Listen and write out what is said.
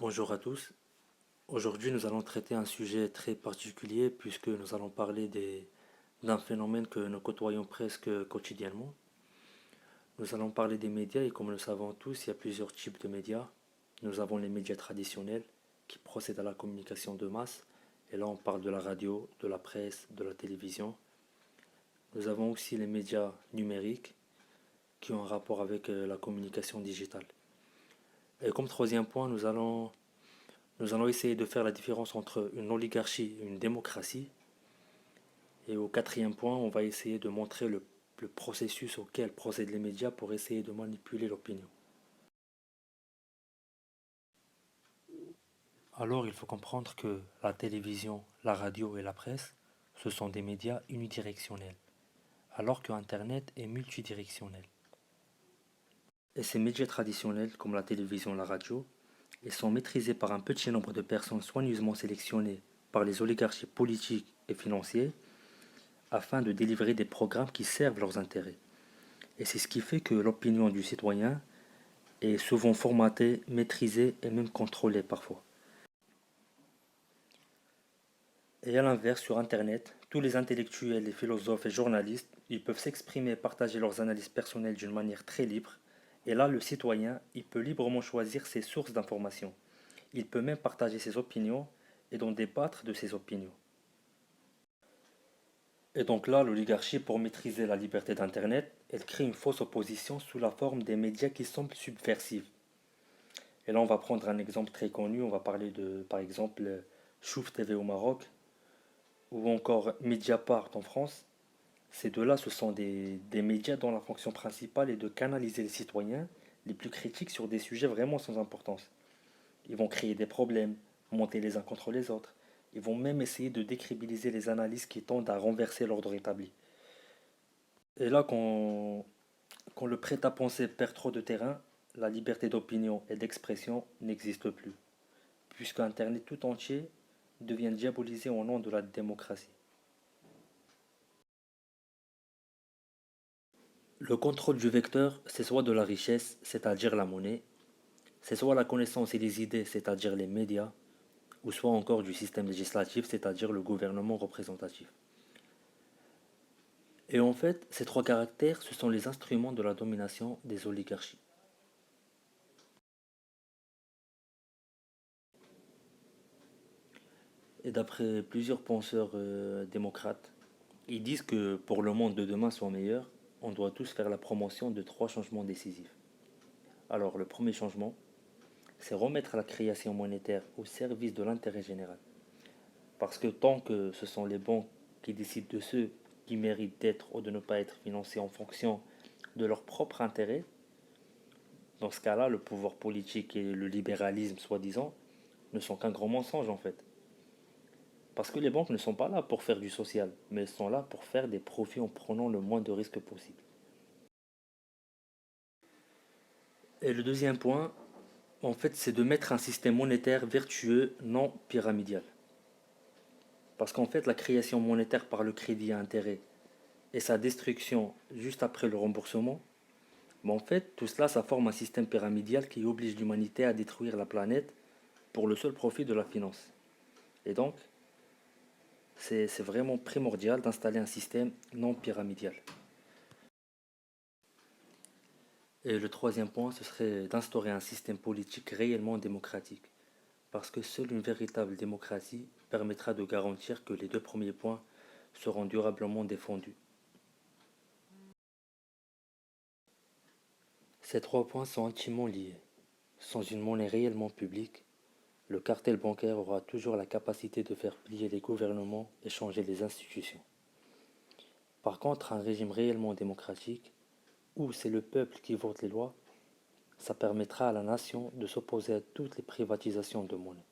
Bonjour à tous. Aujourd'hui, nous allons traiter un sujet très particulier puisque nous allons parler d'un phénomène que nous côtoyons presque quotidiennement. Nous allons parler des médias et comme nous le savons tous, il y a plusieurs types de médias. Nous avons les médias traditionnels qui procèdent à la communication de masse. Et là, on parle de la radio, de la presse, de la télévision. Nous avons aussi les médias numériques qui ont un rapport avec la communication digitale. Et comme troisième point, nous allons essayer de faire la différence entre une oligarchie et une démocratie. Et au quatrième point, on va essayer de montrer le processus auquel procèdent les médias pour essayer de manipuler l'opinion. Alors, il faut comprendre que la télévision, la radio et la presse, ce sont des médias unidirectionnels, alors que Internet est multidirectionnel. Et ces médias traditionnels, comme la télévision, la radio, ils sont maîtrisés par un petit nombre de personnes soigneusement sélectionnées par les oligarchies politiques et financières afin de délivrer des programmes qui servent leurs intérêts. Et c'est ce qui fait que l'opinion du citoyen est souvent formatée, maîtrisée et même contrôlée parfois. Et à l'inverse, sur Internet, tous les intellectuels, les philosophes et journalistes, ils peuvent s'exprimer et partager leurs analyses personnelles d'une manière très libre. Et là, le citoyen, il peut librement choisir ses sources d'information. Il peut même partager ses opinions et donc débattre de ses opinions. Et donc là, l'oligarchie, pour maîtriser la liberté d'Internet, elle crée une fausse opposition sous la forme des médias qui semblent subversifs. Et là, on va prendre un exemple très connu, on va parler de, par exemple, Chouf TV au Maroc, ou encore Mediapart en France. Ces deux-là, ce sont des médias dont la fonction principale est de canaliser les citoyens les plus critiques sur des sujets vraiment sans importance. Ils vont créer des problèmes, monter les uns contre les autres. Ils vont même essayer de décrédibiliser les analyses qui tendent à renverser l'ordre établi. Et là, quand le prêt-à-penser perd trop de terrain, la liberté d'opinion et d'expression n'existe plus, puisque Internet tout entier devient diabolisé au nom de la démocratie. Le contrôle du vecteur, c'est soit de la richesse, c'est-à-dire la monnaie, c'est soit la connaissance et les idées, c'est-à-dire les médias, ou soit encore du système législatif, c'est-à-dire le gouvernement représentatif. Et en fait, ces trois caractères, ce sont les instruments de la domination des oligarchies. Et d'après plusieurs penseurs démocrates, ils disent que pour le monde de demain soit meilleur, on doit tous faire la promotion de trois changements décisifs. Alors, le premier changement, c'est remettre la création monétaire au service de l'intérêt général. Parce que tant que ce sont les banques qui décident de ceux qui méritent d'être ou de ne pas être financés en fonction de leur propre intérêt, dans ce cas-là, le pouvoir politique et le libéralisme, soi-disant, ne sont qu'un grand mensonge en fait. Parce que les banques ne sont pas là pour faire du social, mais elles sont là pour faire des profits en prenant le moins de risques possible. Et le deuxième point, en fait, c'est de mettre un système monétaire vertueux, non pyramidal. Parce qu'en fait, la création monétaire par le crédit à intérêt et sa destruction juste après le remboursement, mais en fait, tout cela, ça forme un système pyramidal qui oblige l'humanité à détruire la planète pour le seul profit de la finance. Et donc, c'est vraiment primordial d'installer un système non pyramidal. Et le troisième point, ce serait d'instaurer un système politique réellement démocratique. Parce que seule une véritable démocratie permettra de garantir que les deux premiers points seront durablement défendus. Ces trois points sont intimement liés. Sans une monnaie réellement publique, le cartel bancaire aura toujours la capacité de faire plier les gouvernements et changer les institutions. Par contre, un régime réellement démocratique, où c'est le peuple qui vote les lois, ça permettra à la nation de s'opposer à toutes les privatisations de monnaie.